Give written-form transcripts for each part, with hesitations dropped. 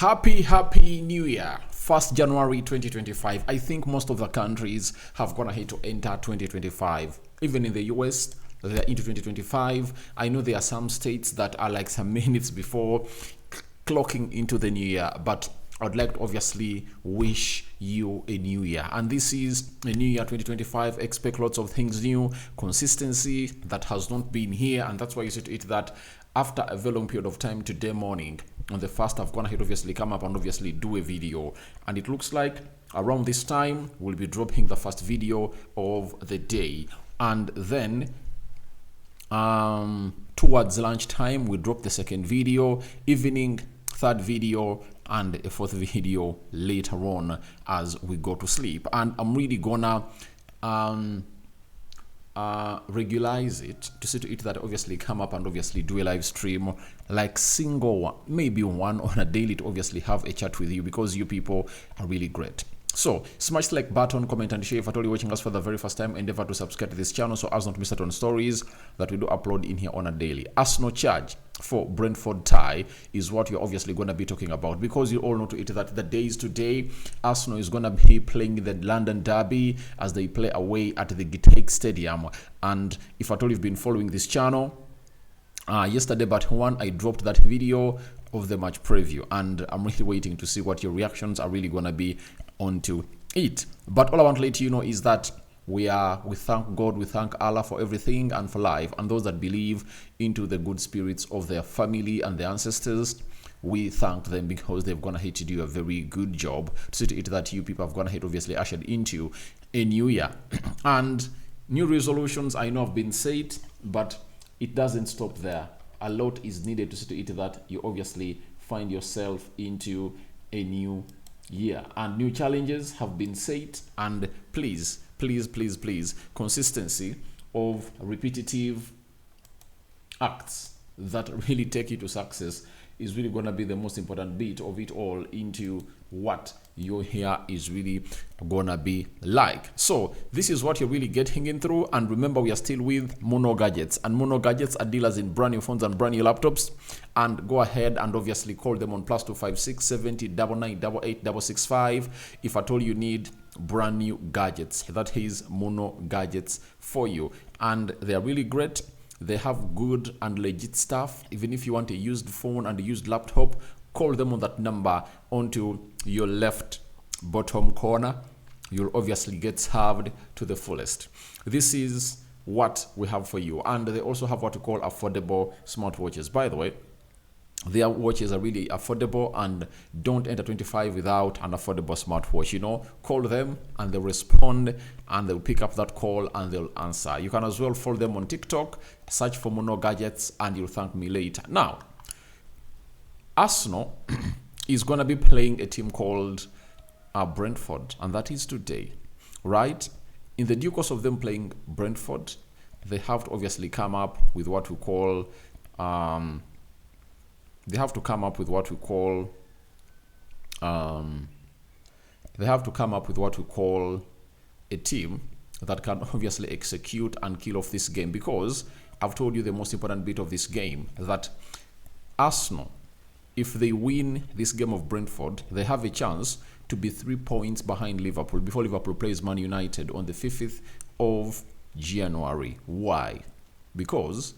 Happy New Year. 1st January 2025. I think most of the countries have gone ahead to enter 2025. Even in the US, they're into 2025. I know there are some states that are like some minutes before clocking into the new year, but I'd like to obviously wish you a new year. And this is a new year 2025. Expect lots of things new, consistency that has not been here. And that's why you see to it that after a very long period of time today morning, on the first, I've gone ahead obviously come up and obviously do a video. And it looks like around this time, we'll be dropping the first video of the day. And then towards lunchtime, we drop the second video, evening, third video, and a fourth video later on as we go to sleep. And I'm really gonna regularize it to see to it that obviously come up and obviously do a live stream, like single one, maybe one on a daily, to obviously have a chat with you, because you people are really great. So smash the like button, comment and share. If at all you're watching us for the very first time, endeavor to subscribe to this channel so as not to miss out on stories that we do upload in here on a daily. Arsenal charge for Brentford tie is what you're obviously going to be talking about, because you all know to it that the days today, Arsenal is going to be playing the London derby as they play away at the Gitake Stadium. And if at all you've been following this channel, yesterday but one, I dropped that video of the match preview, and I'm really waiting to see what your reactions are really going to be onto it. But all I want to let you know is that we thank God, we thank Allah for everything and for life, and those that believe into the good spirits of their family and their ancestors, we thank them because they've gone ahead to do a very good job to see to it that you people have gone ahead obviously ushered into a new year. And new resolutions I know have been said, but it doesn't stop there. A lot is needed to see to it that you obviously find yourself into a new year, and new challenges have been set. And please, consistency of repetitive acts that really take you to success is really going to be the most important bit of it all into what your hair is really gonna be like. So this is what you're really getting in through. And remember, we are still with Mono Gadgets, and Mono Gadgets are dealers in brand new phones and brand new laptops. And go ahead and obviously call them on +256 70 99 88 665 if at all you need brand new gadgets. That is Mono Gadgets for you, and they are really great. They have good and legit stuff. Even if you want a used phone and a used laptop, call them on that number onto your left bottom corner. You'll obviously get served to the fullest. This is what we have for you. And they also have what we call affordable smartwatches. By the way, their watches are really affordable, and don't enter 25 without an affordable smartwatch. You know, call them and they'll respond, and they'll pick up that call and they'll answer. You can as well follow them on TikTok, search for Mono Gadgets, and you'll thank me later. Now, Arsenal is going to be playing a team called Brentford, and that is today, right? In the due course of them playing Brentford, they have to obviously come up with what we call they have to come up with what we call a team that can obviously execute and kill off this game, because I've told you the most important bit of this game, that Arsenal, if they win this game of Brentford, they have a chance to be 3 points behind Liverpool before Liverpool plays Man United on the 5th of January. Why? Because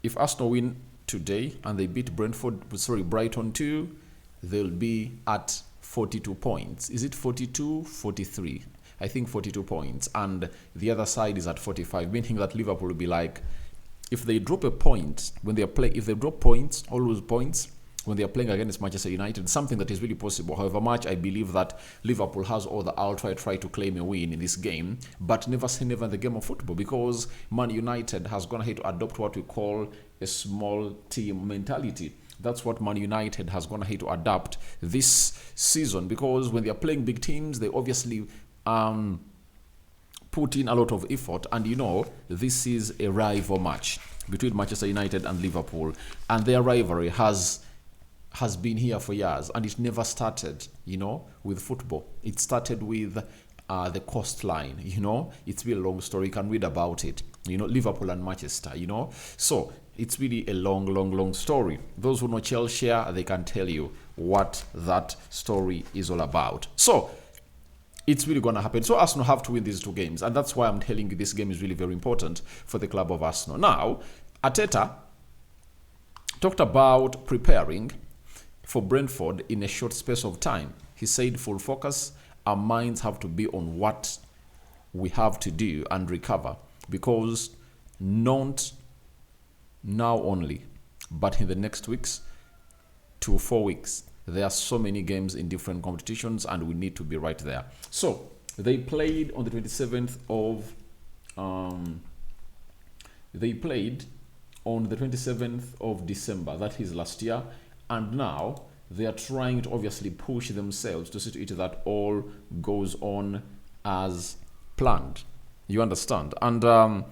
if Arsenal win today and they beat Brighton too, they'll be at 42 points. Is it 42? 43. I think 42 points. And the other side is at 45, meaning that Liverpool will be like, if they drop a point when they play, if they drop points, all lose points when they are playing against Manchester United, something that is really possible. However much I believe that Liverpool has all the ultra try to claim a win in this game, but never say never in the game of football, because Man United has gone ahead to adopt what we call a small team mentality. That's what Man United has gone ahead to adapt this season, because when they are playing big teams, they obviously put in a lot of effort. And you know, this is a rival match between Manchester United and Liverpool, and their rivalry has been here for years, and it never started, you know, with football. It started with the coastline, you know. It's been a long story. You can read about it, you know, Liverpool and Manchester, you know. So it's really a long story. Those who know Chelsea, they can tell you what that story is all about. So it's really going to happen. So Arsenal have to win these 2 games, and that's why I'm telling you this game is really very important for the club of Arsenal. Now, Arteta talked about preparing for Brentford in a short space of time. He said full focus, our minds have to be on what we have to do and recover, because not now only, but in the next weeks to 4 weeks, there are so many games in different competitions and we need to be right there. So they played on the 27th of December, that is last year, and now they are trying to obviously push themselves to see to it that all goes on as planned. You understand? And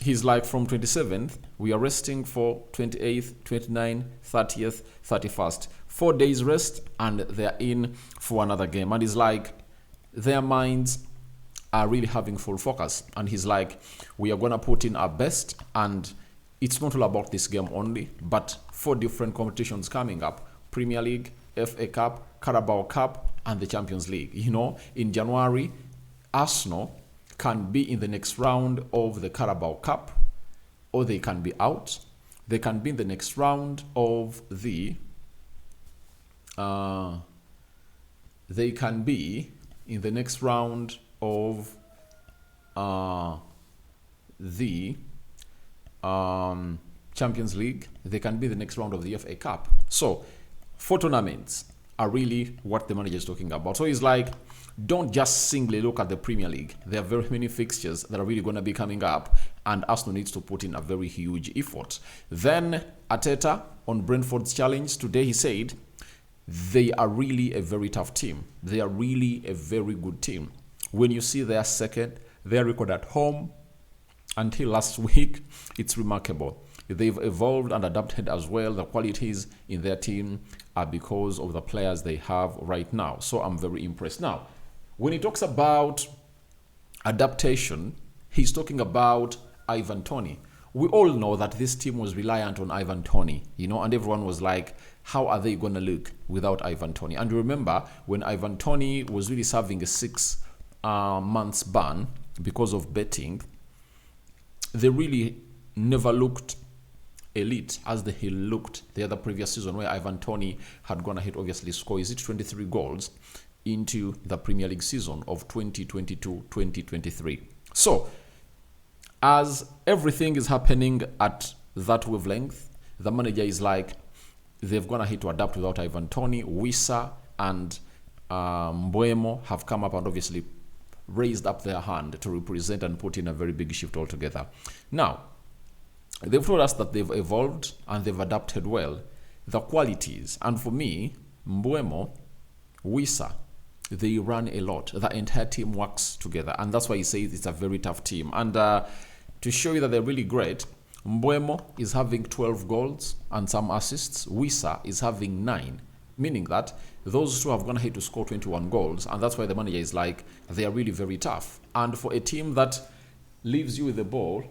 he's like, from 27th, we are resting for 28th, 29th, 30th, 31st. 4 days rest, and they're in for another game. And he's like, their minds are really having full focus. And he's like, we are going to put in our best. And it's not all about this game only, but 4 different competitions coming up: Premier League, FA Cup, Carabao Cup, and the Champions League. You know, in January, Arsenal can be in the next round of the Carabao Cup, or they can be out. They can be in the next round of the they can be in the next round of the Champions League. They can be in the next round of the FA Cup. So 4 tournaments are really what the manager is talking about. So he's like, don't just singly look at the Premier League. There are very many fixtures that are really going to be coming up, and Arsenal needs to put in a very huge effort. Then Arteta on Brentford's challenge today, he said they are really a very tough team. They are really a very good team. When you see their record at home until last week, it's remarkable. They've evolved and adapted as well. The qualities in their team are because of the players they have right now. So I'm very impressed. Now, when he talks about adaptation, he's talking about Ivan Toney. We all know that this team was reliant on Ivan Toney, and everyone was like, how are they going to look without Ivan Toney? And remember, when Ivan Toney was really serving a 6 months ban because of betting, they really never looked elite as he looked the other previous season, where Ivan Toney had gone ahead, obviously score 23 goals into the Premier League season of 2022-2023. So, as everything is happening at that wavelength, the manager is like, they've gone ahead to adapt without Ivan Toney. Wissa and Mbuemo have come up and obviously raised up their hand to represent and put in a very big shift altogether. Now, they've told us that they've evolved and they've adapted well. The qualities, and for me, Mbuemo, Wissa, they run a lot. The entire team works together, and that's why he says it's a very tough team. And to show you that they're really great, Mbuemo is having 12 goals and some assists. Wissa is having 9, meaning that those two have gone ahead to score 21 goals, and that's why the manager is like, they are really very tough. And for a team that leaves you with the ball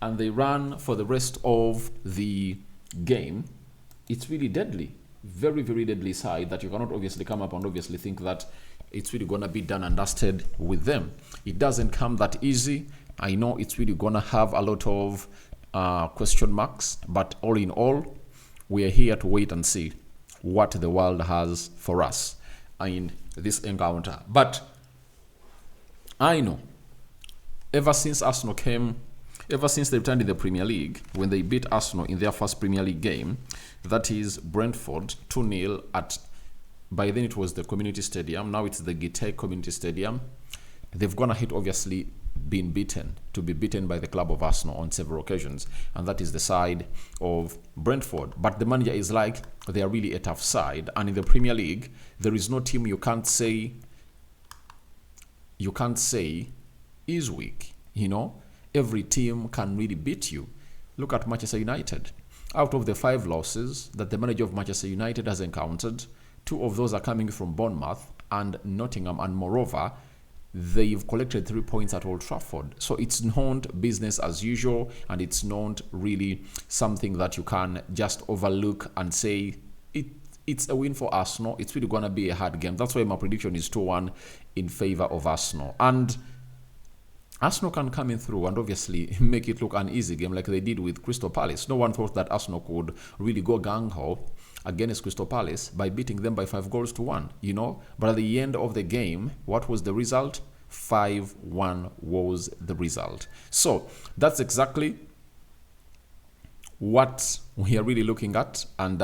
and they run for the rest of the game, it's really deadly. Very, very deadly side that you cannot obviously come up and obviously think that it's really going to be done and dusted with them. It doesn't come that easy. I know it's really going to have a lot of question marks, but all in all, we are here to wait and see what the world has for us in this encounter. But I know, ever since they returned in the Premier League, when they beat Arsenal in their first Premier League game, that is Brentford 2-0 at, by then it was the Community Stadium, now it's the Gitech Community Stadium. They've gone ahead, obviously, be beaten by the club of Arsenal on several occasions, and that is the side of Brentford. But the manager is like, they are really a tough side, and in the Premier League, there is no team you can't say is weak. Every team can really beat you. Look at Manchester United. Out of the 5 losses that the manager of Manchester United has encountered, 2 of those are coming from Bournemouth and Nottingham, and moreover, they've collected 3 points at Old Trafford. So it's not business as usual, and it's not really something that you can just overlook and say it's a win for Arsenal. It's really going to be a hard game. That's why my prediction is 2-1 in favor of Arsenal. And Arsenal can come in through and obviously make it look an easy game like they did with Crystal Palace. No one thought that Arsenal could really go gung-ho against Crystal Palace by beating them by 5-1, you know. But at the end of the game, what was the result? 5-1 was the result. So that's exactly what we are really looking at, and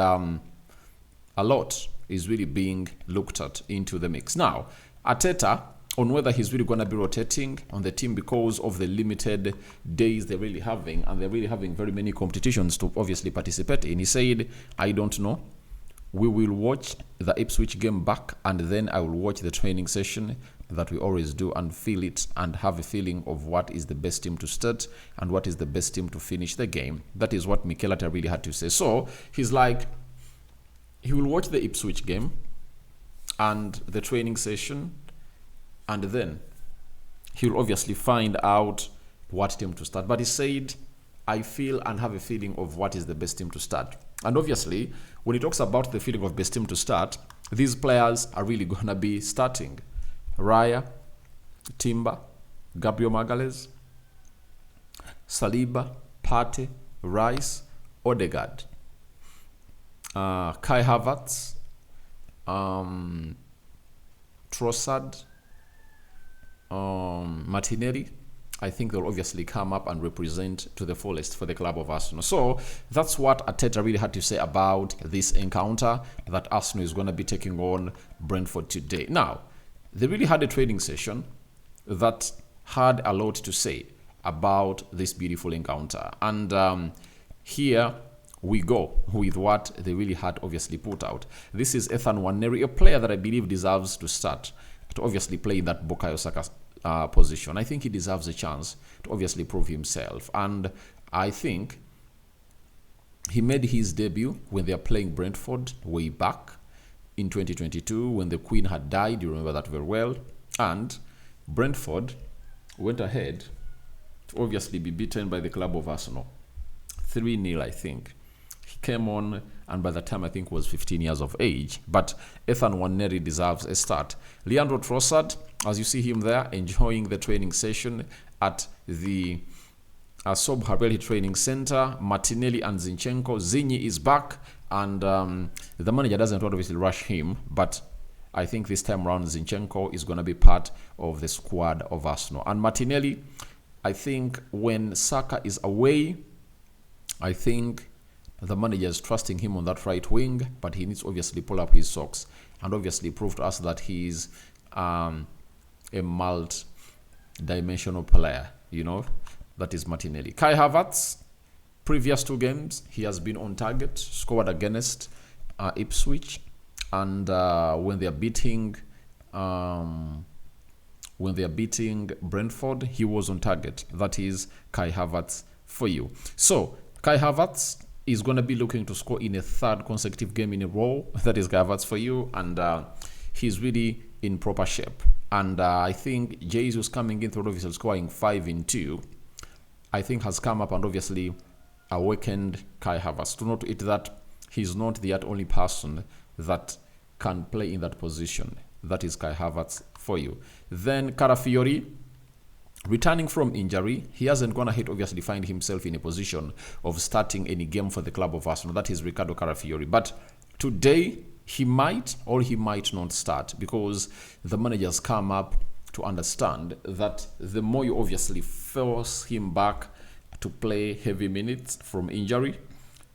a lot is really being looked at into the mix. Now, Arteta, on whether he's really going to be rotating on the team because of the limited days they're really having, and they're really having very many competitions to obviously participate in. He said, I don't know. We will watch the Ipswich game back, and then I will watch the training session that we always do and feel it and have a feeling of what is the best team to start and what is the best team to finish the game. That is what Mikel Arteta really had to say. So he's like, he will watch the Ipswich game and the training session, and then he'll obviously find out what team to start. But he said, I feel and have a feeling of what is the best team to start. And obviously, when he talks about the feeling of best team to start, these players are really going to be starting. Raya, Timber, Gabriel Magalhaes, Saliba, Partey, Rice, Odegaard, Kai Havertz, Trossard, Martinelli. I think they'll obviously come up and represent to the fullest for the club of Arsenal. So that's what Arteta really had to say about this encounter that Arsenal is going to be taking on Brentford today. Now, they really had a training session that had a lot to say about this beautiful encounter. And here we go with what they really had obviously put out. This is Ethan Nwaneri, a player that I believe deserves to start to obviously play in that Bukayo Saka position. I think he deserves a chance to obviously prove himself. And I think he made his debut when they are playing Brentford way back in 2022 when the Queen had died. You remember that very well. And Brentford went ahead to obviously be beaten by the club of Arsenal. 3-0, I think. He came on, and by the time I think was 15 years of age. But Ethan Nwaneri deserves a start. Leandro Trossard, as you see him there, enjoying the training session at the Sob Hareli Training Center. Martinelli and Zinchenko. Zinyi is back, and the manager doesn't want to obviously rush him, but I think this time around Zinchenko is going to be part of the squad of Arsenal. And Martinelli, I think when Saka is away, I think the manager is trusting him on that right wing, but he needs to obviously pull up his socks and obviously prove to us that he is a multi-dimensional player, you know. That is Martinelli. Kai Havertz, previous 2 games, he has been on target, scored against Ipswich, and when they are beating Brentford, he was on target. That is Kai Havertz for you. So Kai Havertz is going to be looking to score in a 3rd consecutive game in a row. That is Kai Havertz for you, and he's really in proper shape. And I think Jesus coming in through obviously scoring 5 in 2, I think has come up and obviously awakened Kai Havertz. To note it that he's not the only person that can play in that position. That is Kai Havertz for you. Then Carafiori, returning from injury, he hasn't gone ahead obviously find himself in a position of starting any game for the club of Arsenal. That is Ricardo Carafiori. But today, he might or he might not start, because the managers come up to understand that the more you obviously force him back to play heavy minutes from injury,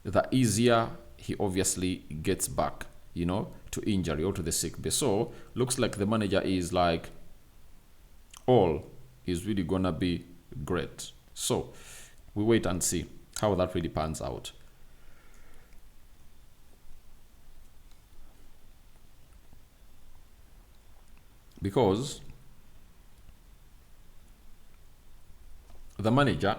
the easier he obviously gets back, you know, to injury or to the sick bay. So looks like the manager is like, all is really gonna be great. So we wait and see how that really pans out. Because the manager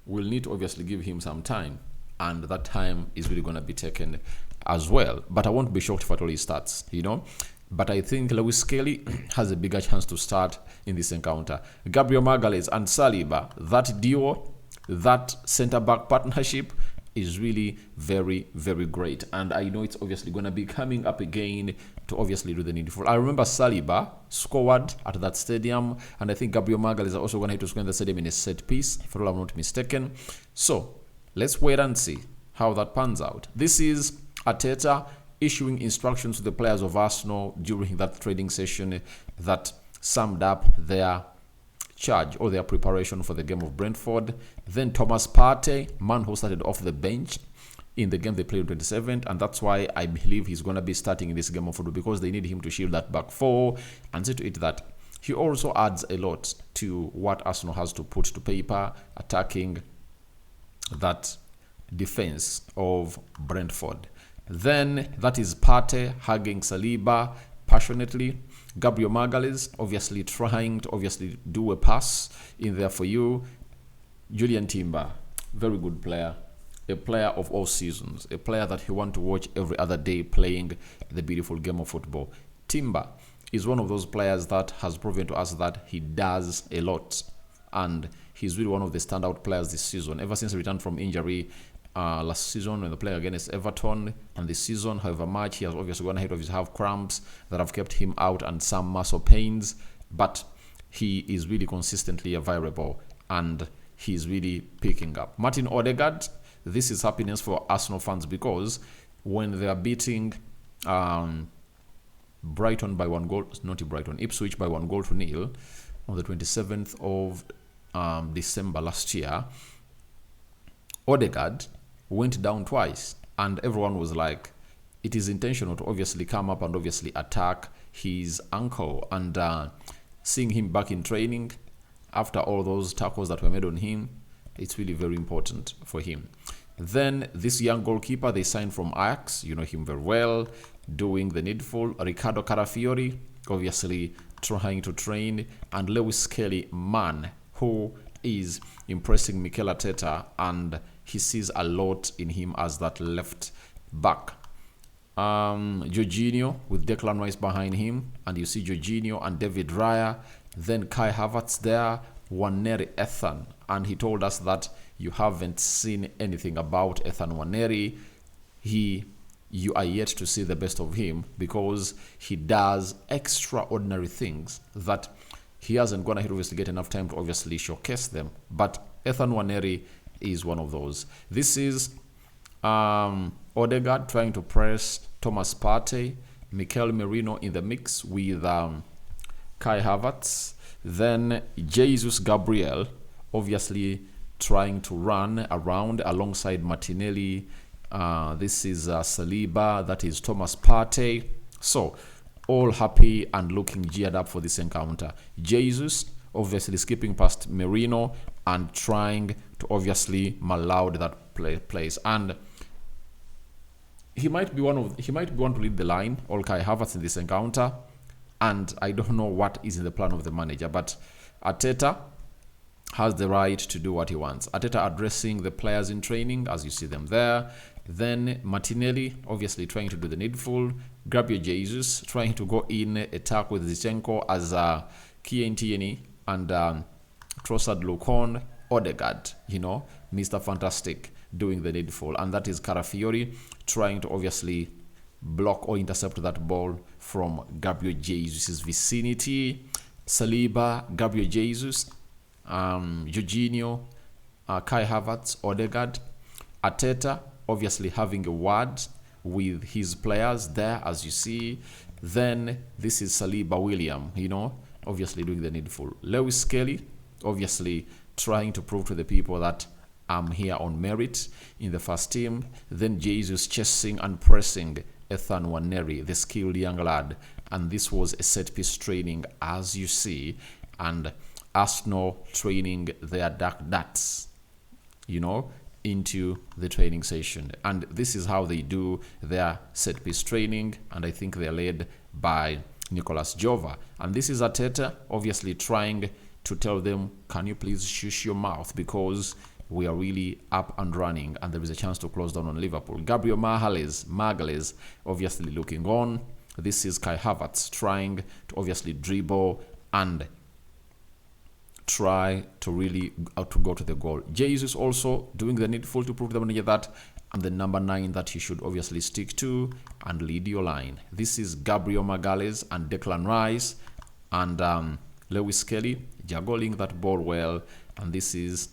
will need to obviously give him some time, and that time is really going to be taken as well. But I won't be shocked if at all he starts, you know. But I think Lewis Kelly has a bigger chance to start in this encounter. Gabriel Magalhaes and Saliba, that duo, that centre-back partnership is really very, very great. And I know it's obviously going to be coming up again to obviously do the needful. I remember Saliba scored at that stadium, and I think Gabriel Magalhaes is also going to hit to score in the stadium in a set piece, if I'm not mistaken. So let's wait and see how that pans out. This is Arteta issuing instructions to the players of Arsenal during that training session that summed up their charge or their preparation for the game of Brentford. Then Thomas Partey, man who started off the bench in the game they played on 27th, and that's why I believe he's going to be starting in this game of football, because they need him to shield that back four. And see to it that he also adds a lot to what Arsenal has to put to paper, attacking that defense of Brentford. Then that is Partey hugging Saliba passionately. Gabriel Magalhaes obviously trying to obviously do a pass in there for you. Julian Timber, very good player, a player of all seasons, a player that you want to watch every other day playing the beautiful game of football. Timber is one of those players that has proven to us that he does a lot, and he's really one of the standout players this season. Ever since he returned from injury last season when they play against Everton, and this season, however much he has obviously gone ahead of his half cramps that have kept him out and some muscle pains, but he is really consistently a variable and he's really picking up. Martin Odegaard, this is happiness for Arsenal fans, because when they are beating Brighton by 1 goal, not Brighton, Ipswich by 1-0 on the 27th of December last year, Odegaard went down twice, and everyone was like, it is intentional to obviously come up and obviously attack his ankle. And seeing him back in training after all those tackles that were made on him, it's really very important for him. Then this young goalkeeper they signed from Ajax, you know him very well, doing the needful. Ricardo Carafiori, obviously trying to train, and Lewis Kelly, man who is impressing Mikel Arteta, and he sees a lot in him as that left back. Jorginho with Declan Rice behind him, and you see Jorginho and David Raya. Then Kai Havertz there, Nwaneri Ethan, and he told us that you haven't seen anything about Ethan Nwaneri. You are yet to see the best of him, because he does extraordinary things that he hasn't gone ahead obviously get enough time to obviously showcase them. But Ethan Nwaneri is one of those. This is Odegaard trying to press Thomas Partey, Mikel Merino in the mix with Kai Havertz. Then Jesus Gabriel obviously trying to run around alongside Martinelli. This is Saliba, that is Thomas Partey. So all happy and looking geared up for this encounter. Jesus obviously skipping past Merino and trying to obviously malloud that place. And he might be one to lead the line, all Kai Havertz, in this encounter. And I don't know what is in the plan of the manager, but Arteta has the right to do what he wants. Arteta addressing the players in training, as you see them there. Then Martinelli obviously trying to do the needful. Gabriel Jesus trying to go in attack with Zinchenko as Kieran Tierney and Trossard Lukon. Odegaard, Mr. Fantastic, doing the needful. And that is Carafiori trying to obviously block or intercept that ball from Gabriel Jesus' vicinity. Saliba, Gabriel Jesus, Jorginho, Kai Havertz, Odegaard. Arteta obviously having a word with his players there, as you see. Then this is Saliba William, obviously doing the needful. Lewis Kelly obviously trying to prove to the people that I'm here on merit in the first team. Then Jesus chasing and pressing Ethan Nwaneri, the skilled young lad. And this was a set-piece training, as you see. And Arsenal training their dark darts, into the training session. And this is how they do their set-piece training. And I think they're led by Nicolas Jova. And this is Arteta obviously trying to tell them, can you please shush your mouth, because we are really up and running and there is a chance to close down on Liverpool. Gabriel Magalhaes obviously looking on. This is Kai Havertz trying to obviously dribble and try to really to go to the goal. Jesus also doing the needful to prove to the manager that I'm the number 9 that he should obviously stick to and lead your line. This is Gabriel Magalhaes and Declan Rice and Lewis Kelly juggling that ball well. And this is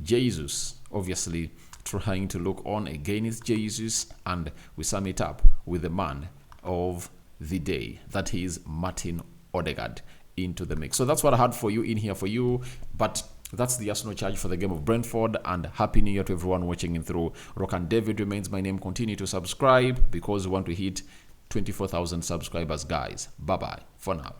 Jesus obviously trying to look on. Again, it's Jesus, and we sum it up with the man of the day, that is Martin Odegaard, into the mix. So that's what I had for you in here for you. But that's the Arsenal charge for the game of Brentford, and Happy New Year to everyone watching in through. Rokani David remains my name. Continue to subscribe because we want to hit 24,000 subscribers, guys. Bye bye for now.